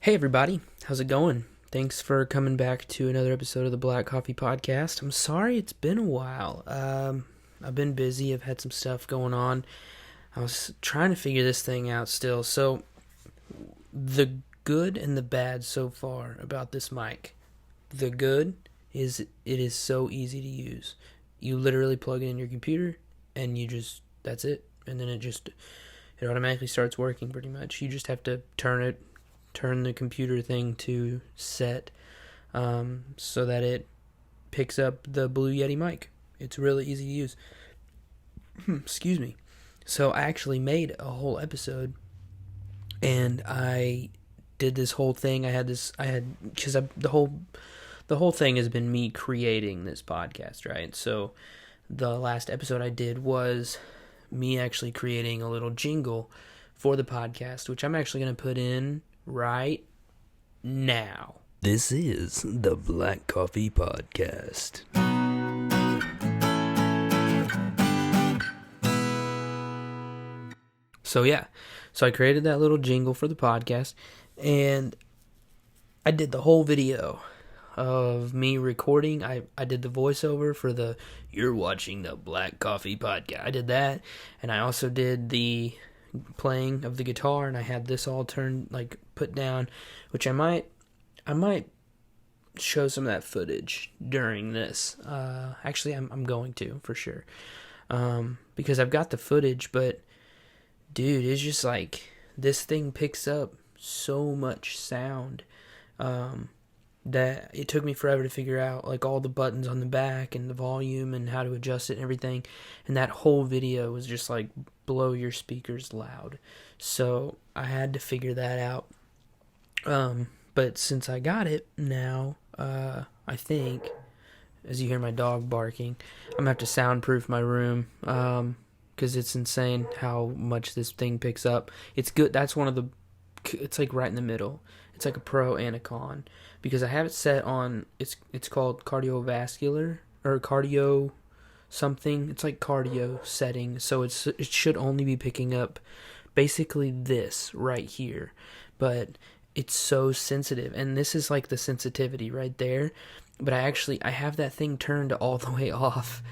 Hey everybody, how's it going? Thanks for coming back to another episode of the Black Coffee Podcast. I'm sorry it's been a while. I've been busy. I've had some stuff going on. I was trying to figure this thing out still. So, the good and the bad so far about this mic. The good is it is so easy to use. You literally plug it in your computer and that's it. And then it automatically starts working pretty much. You just have to turn the computer thing to set so that it picks up the Blue Yeti mic. It's really easy to use. Excuse me. So I actually made a whole episode, and I did this whole thing. Because the whole thing has been me creating this podcast, right? So the last episode I did was me actually creating a little jingle for the podcast, which I'm actually going to put in right now. This is the Black Coffee Podcast. So I created that little jingle for the podcast, and I did the whole video of me recording. I did the voiceover for the "You're watching the Black Coffee Podcast." I did that, and I also did the playing of the guitar, and I had this all put down, which I might show some of that footage during this. Actually, I'm going to for sure, because I've got the footage. But dude, it's just like this thing picks up so much sound that it took me forever to figure out, like, all the buttons on the back and the volume and how to adjust it and everything. And that whole video was just like blow your speakers loud. So I had to figure that out. But since I got it now, I think, as you hear my dog barking, I'm gonna have to soundproof my room, because it's insane how much this thing picks up. It's good. It's like right in the middle. It's like a pro and a con, because I have it set on, it's called cardiovascular, or cardio something. It's like cardio setting, so it should only be picking up basically this right here, but it's so sensitive, and this is like the sensitivity right there. But I have that thing turned all the way off.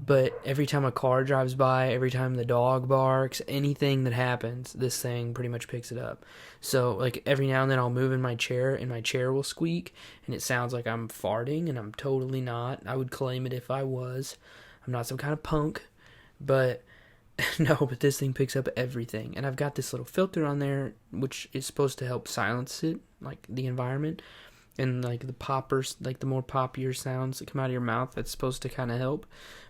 But every time a car drives by, every time the dog barks, anything that happens, this thing pretty much picks it up. So, like, every now and then I'll move in my chair, and my chair will squeak, and it sounds like I'm farting, and I'm totally not. I would claim it if I was. I'm not some kind of punk. But, no, but this thing picks up everything. And I've got this little filter on there, which is supposed to help silence it, like, the environment. And like the poppers, like the more poppier sounds that come out of your mouth, that's supposed to kind of help.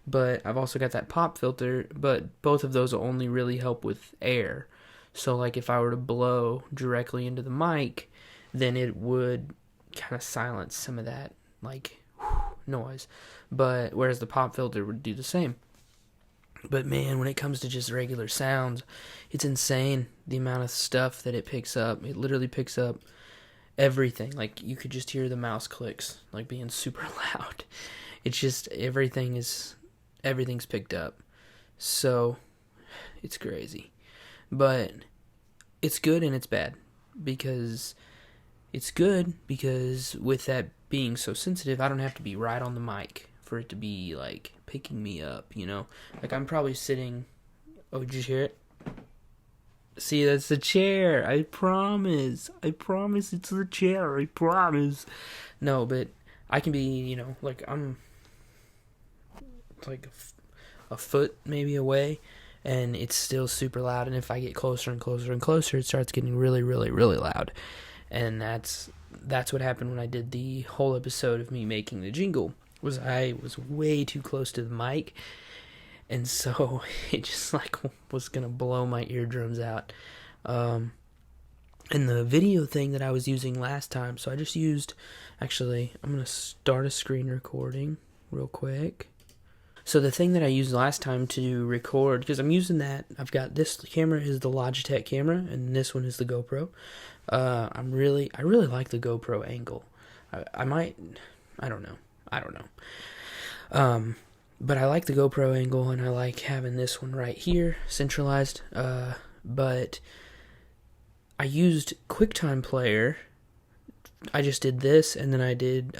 But I've also got that pop filter, but both of those will only really help with air. So like if I were to blow directly into the mic, then it would kind of silence some of that like noise. But whereas the pop filter would do the same. But man, when it comes to just regular sounds, it's insane the amount of stuff that it picks up. It literally picks up everything. Like, you could just hear the mouse clicks, like, being super loud. It's just, everything's picked up. So, it's crazy. But, it's good and it's bad. Because, it's good because with that being so sensitive, I don't have to be right on the mic for it to be, like, picking me up, you know? Like, I'm probably sitting... Oh, did you hear it? See, that's the chair. I promise. It's the chair. I promise. No, but I can be, like, I'm like a foot maybe away, and it's still super loud. And if I get closer and closer and closer, it starts getting really, really, really loud. And that's what happened when I did the whole episode of me making the jingle. I was way too close to the mic. And so it just like was going to blow my eardrums out. And the video thing that I was using last time, so I just used, actually, I'm going to start a screen recording real quick. So the thing that I used last time to record, because I'm using that, I've got this camera is the Logitech camera, and this one is the GoPro. I really like the GoPro angle. I don't know. But I like the GoPro angle, and I like having this one right here, centralized. But I used QuickTime Player. I just did this, and then I did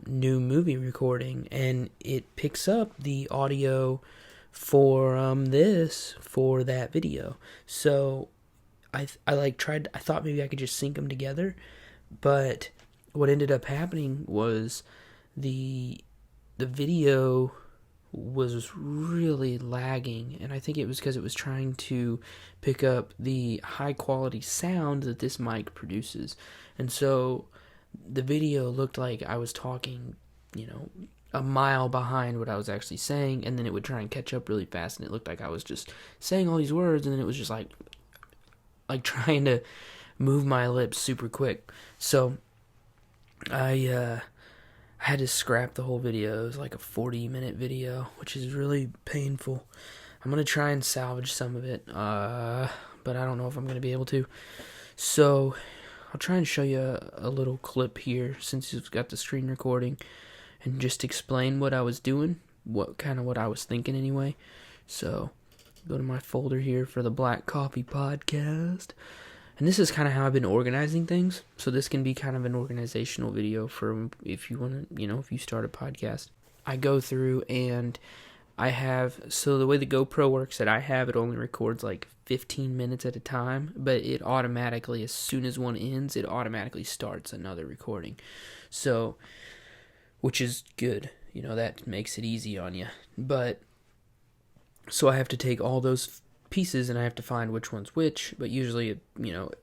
new movie recording, and it picks up the audio for for that video. So I thought maybe I could just sync them together, but what ended up happening was the video was really lagging, and I think it was because it was trying to pick up the high quality sound that this mic produces. And so the video looked like I was talking, a mile behind what I was actually saying, and then it would try and catch up really fast, and it looked like I was just saying all these words, and then it was just like trying to move my lips super quick. So I had to scrap the whole video. It was like a 40-minute video, which is really painful. I'm going to try and salvage some of it, but I don't know if I'm going to be able to. So I'll try and show you a little clip here, since you've got the screen recording, and just explain what I was doing, what I was thinking anyway. So go to my folder here for the Black Coffee Podcast. And this is kind of how I've been organizing things. So this can be kind of an organizational video for if you want to, if you start a podcast. I go through and so the way the GoPro works that I have, it only records like 15 minutes at a time, but it automatically, as soon as one ends, it automatically starts another recording. So, which is good. That makes it easy on you. But, so I have to take all those pieces and I have to find which one's which, but usually,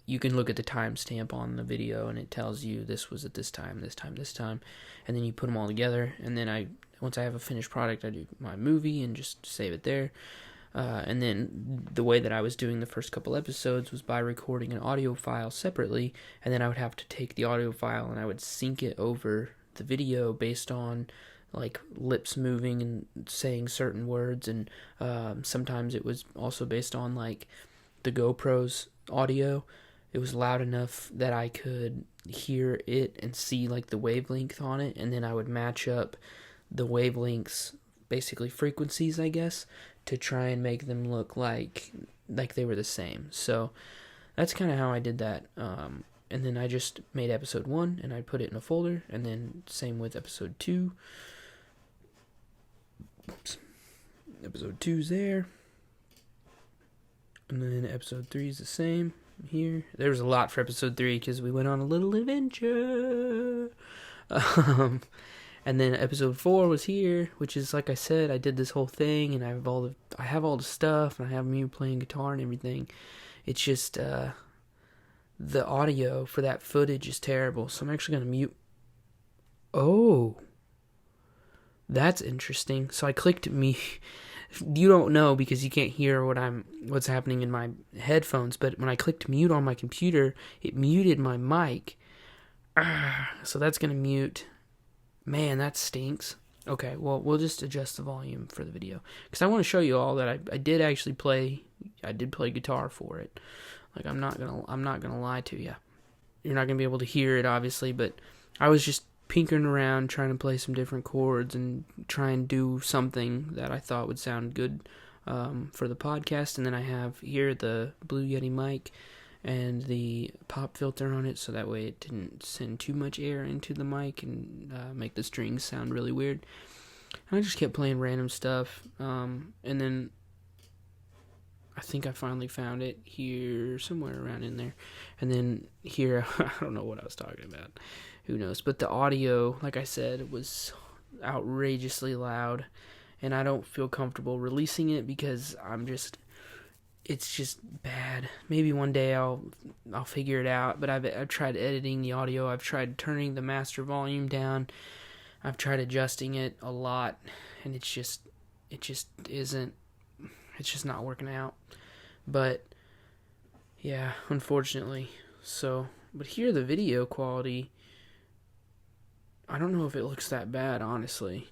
you can look at the timestamp on the video and it tells you this was at this time, and then you put them all together, and then once I have a finished product, I do my movie and just save it there. And then the way that I was doing the first couple episodes was by recording an audio file separately, and then I would have to take the audio file and I would sync it over the video based on like lips moving and saying certain words, and sometimes it was also based on like the GoPro's audio. It was loud enough that I could hear it and see like the wavelength on it, and then I would match up the wavelengths, basically frequencies, I guess, to try and make them look like they were the same. So that's kind of how I did that. And then I just made episode 1 and I put it in a folder, and then same with episode 2. Oops. Episode 2's there. And then episode 3 is the same here. There was a lot for episode 3 because we went on a little adventure. And then episode 4 was here, which is, like I said, I did this whole thing, and I have all the stuff, and I have me playing guitar and everything. It's just the audio for that footage is terrible, so I'm actually gonna mute. Oh, that's interesting. So I clicked me. You don't know because you can't hear what's happening in my headphones, but when I clicked mute on my computer, it muted my mic. So that's gonna mute. Man, that stinks. Okay, well, we'll just adjust the volume for the video, because I want to show you all that I did actually play. I did play guitar for it. Like, I'm not gonna lie to you. You're not gonna be able to hear it, obviously, but I was just pinkering around trying to play some different chords and try and do something that I thought would sound good for the podcast. And then I have here the Blue Yeti mic and the pop filter on it, so that way it didn't send too much air into the mic and make the strings sound really weird. And I just kept playing random stuff, and then I think I finally found it here, somewhere around in there. And then here, I don't know what I was talking about. Who knows? But the audio, like I said, was outrageously loud, and I don't feel comfortable releasing it because it's just bad. Maybe one day I'll figure it out, but I've tried editing the audio. I've tried turning the master volume down. I've tried adjusting it a lot, and it just not working out. But yeah, unfortunately. So, but here the video quality, I don't know if it looks that bad, honestly.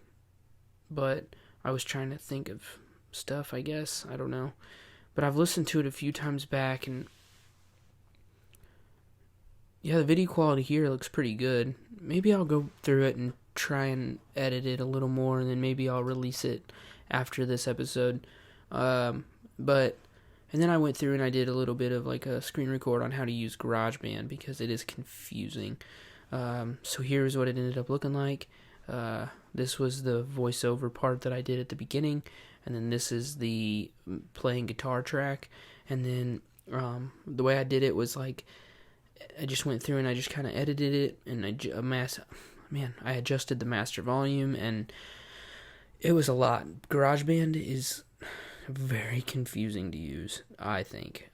But I was trying to think of stuff, I guess. I don't know. But I've listened to it a few times back, and yeah, the video quality here looks pretty good. Maybe I'll go through it and try and edit it a little more, and then maybe I'll release it after this episode. And And then I went through and I did a little bit of like a screen record on how to use GarageBand because it is confusing. So here's what it ended up looking like. This was the voiceover part that I did at the beginning, and then this is the playing guitar track. And then the way I did it was like I just went through and I just kind of edited it, and I adjusted the master volume, and it was a lot. GarageBand is very confusing to use, I think,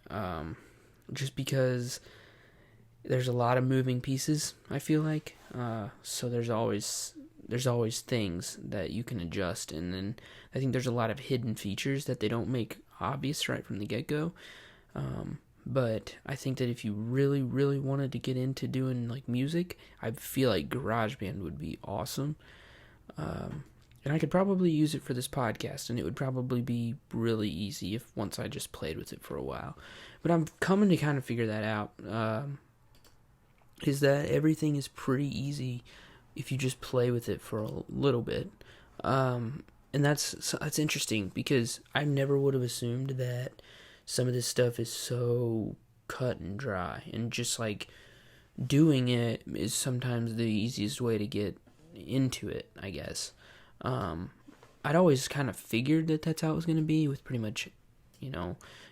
just because there's a lot of moving pieces, I feel like, so there's always things that you can adjust, and then I think there's a lot of hidden features that they don't make obvious right from the get-go, but I think that if you really, really wanted to get into doing like music, I feel like GarageBand would be awesome. And I could probably use it for this podcast, and it would probably be really easy if once I just played with it for a while. But I'm coming to kind of figure that out, is that everything is pretty easy if you just play with it for a little bit. And that's interesting, because I never would have assumed that some of this stuff is so cut and dry, and just like doing it is sometimes the easiest way to get into it, I guess. I'd always kind of figured that that's how it was going to be with pretty much,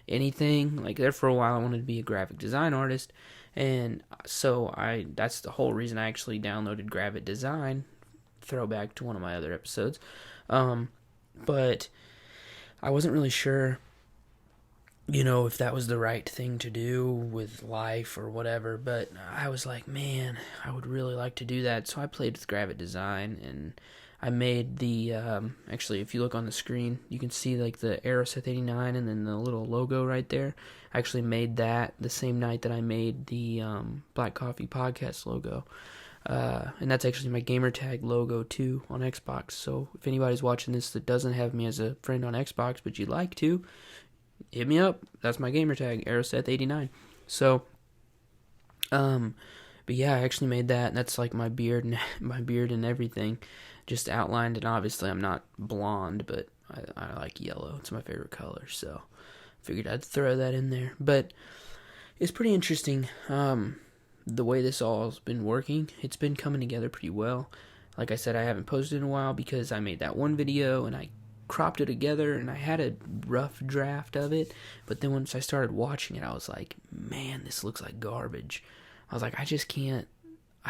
anything. Like, there for a while I wanted to be a graphic design artist, and so that's the whole reason I actually downloaded Gravit Design, throwback to one of my other episodes. But I wasn't really sure, if that was the right thing to do with life or whatever, but I was like, man, I would really like to do that. So I played with Gravit Design, and I made the, actually, if you look on the screen, you can see like the Aeroseth 89 and then the little logo right there. I actually made that the same night that I made the Black Coffee Podcast logo. And that's actually my gamertag logo too on Xbox. So if anybody's watching this that doesn't have me as a friend on Xbox, but you'd like to, hit me up. That's my gamertag, Aeroseth 89. So, but yeah, I actually made that, and that's like my beard and everything, just outlined. And obviously I'm not blonde, but I like yellow. It's my favorite color, so figured I'd throw that in there. But it's pretty interesting, the way this all's been working. It's been coming together pretty well. Like I said, I haven't posted in a while because I made that one video and I cropped it together, and I had a rough draft of it, but then once I started watching it, I was like, man, this looks like garbage. I was like, I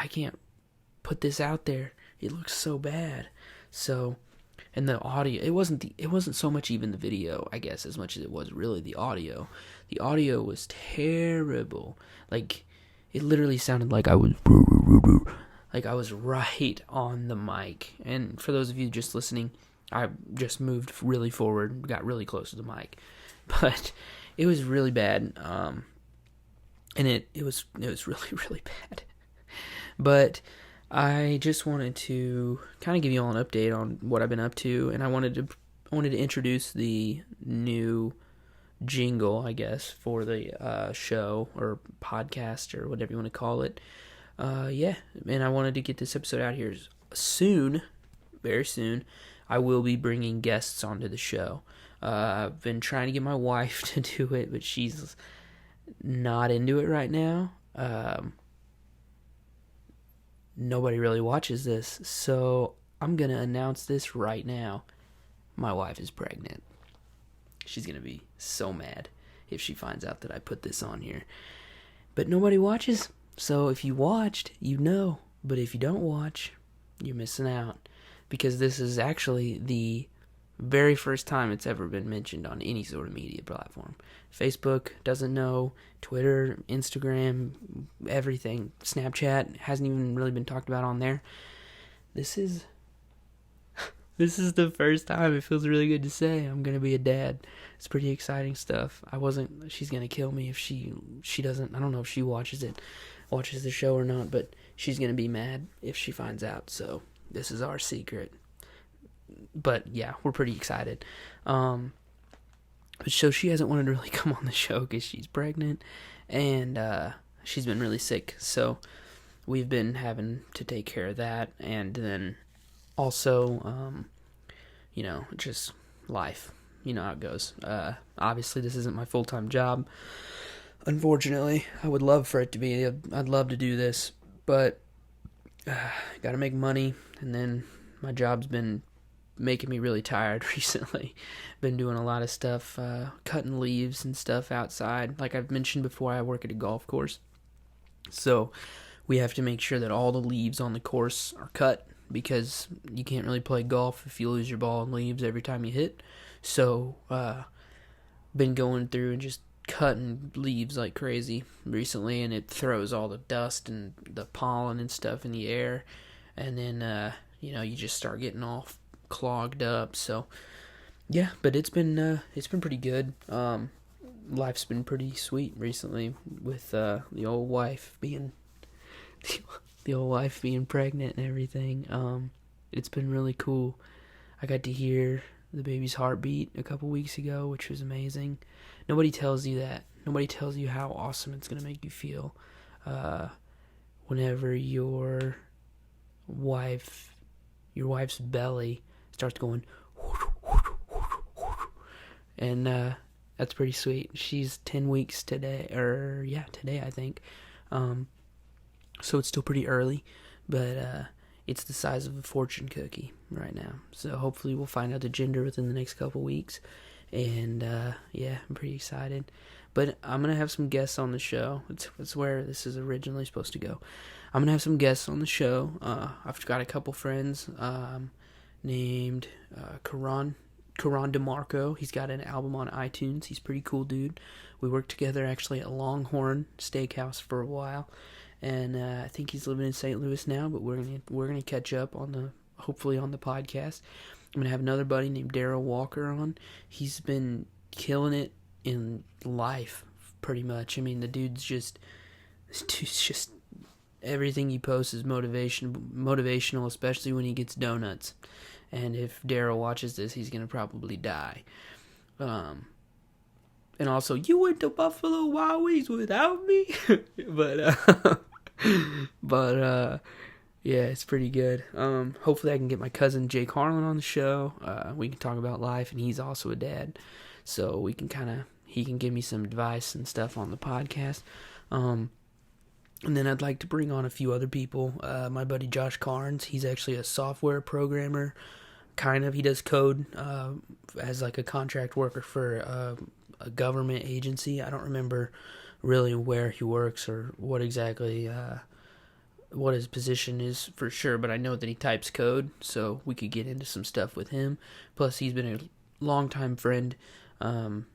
can't put this out there. It looks so bad. So, and the audio, it wasn't so much even the video, I guess, as much as it was really the audio. The audio was terrible. Like, it literally sounded like I was right on the mic. And for those of you just listening, I just moved really forward, got really close to the mic, but it was really bad, and it was really, really bad. But I just wanted to kind of give you all an update on what I've been up to, and I wanted to introduce the new jingle, I guess, for the show or podcast or whatever you want to call it. Yeah, and I wanted to get this episode out here soon, very soon. I will be bringing guests onto the show. I've been trying to get my wife to do it, but she's not into it right now. Nobody really watches this, so I'm going to announce this right now. My wife is pregnant. She's going to be so mad if she finds out that I put this on here. But nobody watches, so if you watched, you know. But if you don't watch, you're missing out. Because this is actually the very first time it's ever been mentioned on any sort of media platform. Facebook doesn't know, Twitter, Instagram, everything. Snapchat hasn't even really been talked about on there. This is the first time. It feels really good to say I'm going to be a dad. It's pretty exciting stuff. She's going to kill me if she doesn't. I don't know if she watches the show or not, but she's going to be mad if she finds out, so this is our secret. But yeah, we're pretty excited. So she hasn't wanted to really come on the show because she's pregnant, and she's been really sick. So we've been having to take care of that, and then also, just life. you know how it goes. Obviously, this isn't my full-time job. Unfortunately, I would love for it to be. I'd love to do this, but gotta make money, and then my job's been making me really tired recently. Been doing a lot of stuff, cutting leaves and stuff outside. Like I've mentioned before, I work at a golf course, so we have to make sure that all the leaves on the course are cut, because you can't really play golf if you lose your ball in leaves every time you hit. So, been going through and just cutting leaves like crazy recently, and it throws all the dust and the pollen and stuff in the air, and then you just start getting all clogged up. So yeah, but it's been pretty good. Life's been pretty sweet recently with the old wife being pregnant and everything. It's been really cool. I got to hear the baby's heartbeat a couple weeks ago, which was amazing. Nobody tells you that. Nobody tells you how awesome it's going to make you feel whenever your wife's belly starts going, and that's pretty sweet. She's 10 weeks today, today I think. So it's still pretty early, but it's the size of a fortune cookie right now. So hopefully we'll find out the gender within the next couple weeks. And yeah, I'm pretty excited. But I'm going to have some guests on the show. It's where this is originally supposed to go. I'm going to have some guests on the show. I've got a couple friends named Karan DeMarco. He's got an album on iTunes. He's a pretty cool dude. We worked together actually at Longhorn Steakhouse for a while. And I think he's living in St. Louis now, but we're gonna catch up hopefully on the podcast. I'm gonna have another buddy named Daryl Walker on. He's been killing it in life, pretty much. I mean, this dude's just everything he posts is motivational, especially when he gets donuts. And if Daryl watches this, he's gonna probably die. And also, you went to Buffalo Wild Wings without me? but yeah, it's pretty good. Hopefully I can get my cousin Jake Harlan on the show. We can talk about life, and he's also a dad. So he can give me some advice and stuff on the podcast. And then I'd like to bring on a few other people. My buddy Josh Carnes, he's actually a software programmer. He does code as like a contract worker for a government agency. I don't remember really where he works or what exactly what his position is for sure, but I know that he types code, so we could get into some stuff with him. Plus, he's been a longtime friend, and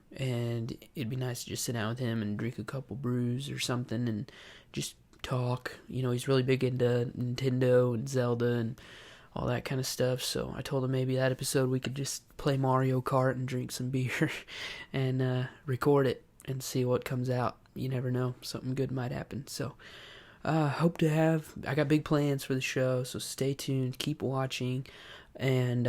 it'd be nice to just sit down with him and drink a couple brews or something and just talk. He's really big into Nintendo and Zelda and all that kind of stuff, so I told him maybe that episode we could just play Mario Kart and drink some beer and record it and see what comes out. You never know, something good might happen. So I got big plans for the show, so stay tuned, keep watching, and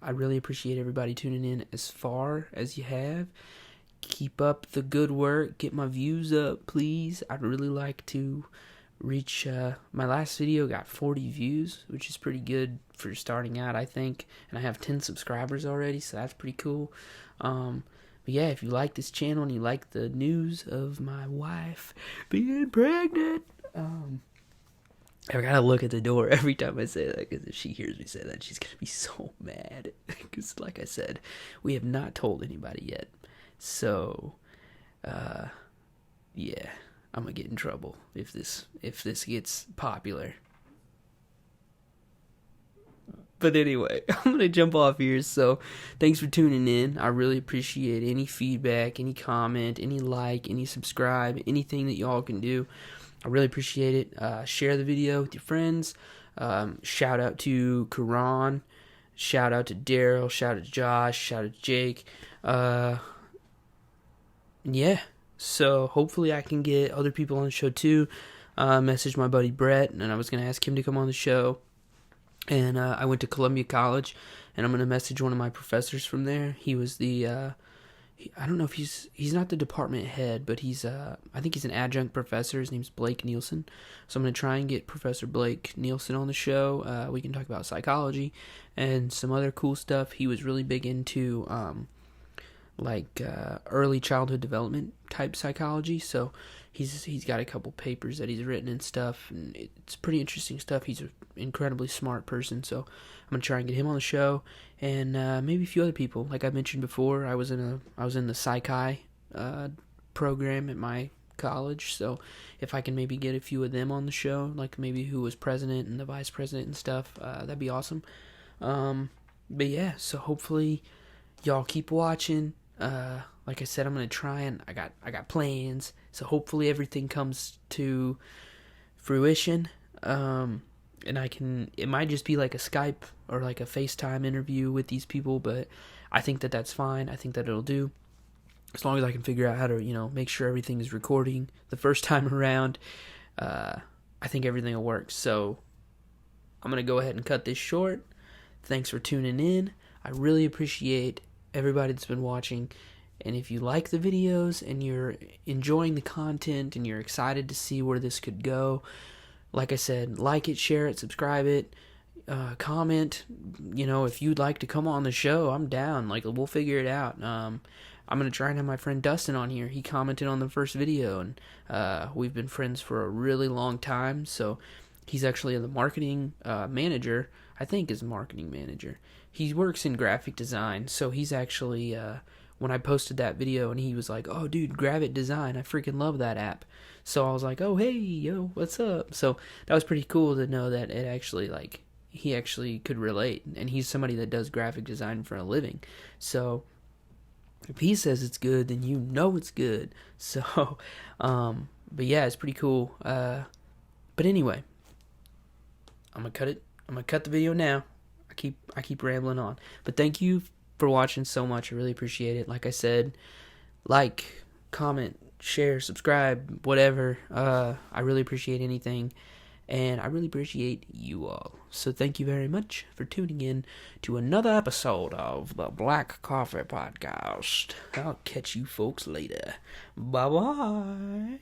I really appreciate everybody tuning in as far as you have. Keep up the good work, get my views up, please. I'd really like to reach, my last video got 40 views, which is pretty good for starting out, I think, and I have 10 subscribers already, so that's pretty cool. But yeah, if you like this channel and you like the news of my wife being pregnant, I gotta look at the door every time I say that, because if she hears me say that, she's gonna be so mad, because like I said, we have not told anybody yet. So yeah, I'm gonna get in trouble if this gets popular. But anyway, I'm going to jump off here, so thanks for tuning in. I really appreciate any feedback, any comment, any like, any subscribe, anything that y'all can do. I really appreciate it. Share the video with your friends. Shout out to Karan. Shout out to Daryl. Shout out to Josh. Shout out to Jake. Yeah, so hopefully I can get other people on the show too. Message my buddy Brett, and I was going to ask him to come on the show. And I went to Columbia College, and I'm going to message one of my professors from there. He was the, I don't know if he's not the department head, but I think he's an adjunct professor. His name's Blake Nielsen. So I'm going to try and get Professor Blake Nielsen on the show. We can talk about psychology and some other cool stuff. He was really big into early childhood development type psychology. So he's got a couple papers that he's written and stuff, and it's pretty interesting stuff. He's an incredibly smart person, so I'm gonna try and get him on the show, and maybe a few other people. Like I mentioned before, I was in the Psych-Hi program at my college, so if I can maybe get a few of them on the show, like maybe who was president and the vice president and stuff, that'd be awesome. But yeah, so hopefully y'all keep watching. Like I said, I'm gonna try, and I got plans, so hopefully everything comes to fruition. And it might just be like a Skype or like a FaceTime interview with these people, but I think that that's fine. I think that it'll do, as long as I can figure out how to, make sure everything is recording the first time around. I think everything will work. So I'm going to go ahead and cut this short. Thanks for tuning in. I really appreciate everybody that's been watching. And if you like the videos and you're enjoying the content and you're excited to see where this could go, like I said, like it, share it, subscribe it, comment. If you'd like to come on the show, I'm down. Like, we'll figure it out. I'm going to try and have my friend Dustin on here. He commented on the first video, and we've been friends for a really long time. So he's actually the marketing manager. I think is marketing manager. He works in graphic design. So he's actually, when I posted that video, and he was like, "Oh, dude, Gravit Design. I freaking love that app." So I was like, "Oh, hey, yo, what's up?" So that was pretty cool to know that it actually, he actually could relate. And he's somebody that does graphic design for a living. So if he says it's good, then you know it's good. So, but yeah, it's pretty cool. But anyway, I'm gonna cut the video now. I keep rambling on. But thank you for watching so much. I really appreciate it. Like I said, like, comment, share, subscribe, whatever. I really appreciate anything. And I really appreciate you all. So thank you very much for tuning in to another episode of the Black Coffee Podcast. I'll catch you folks later. Bye-bye.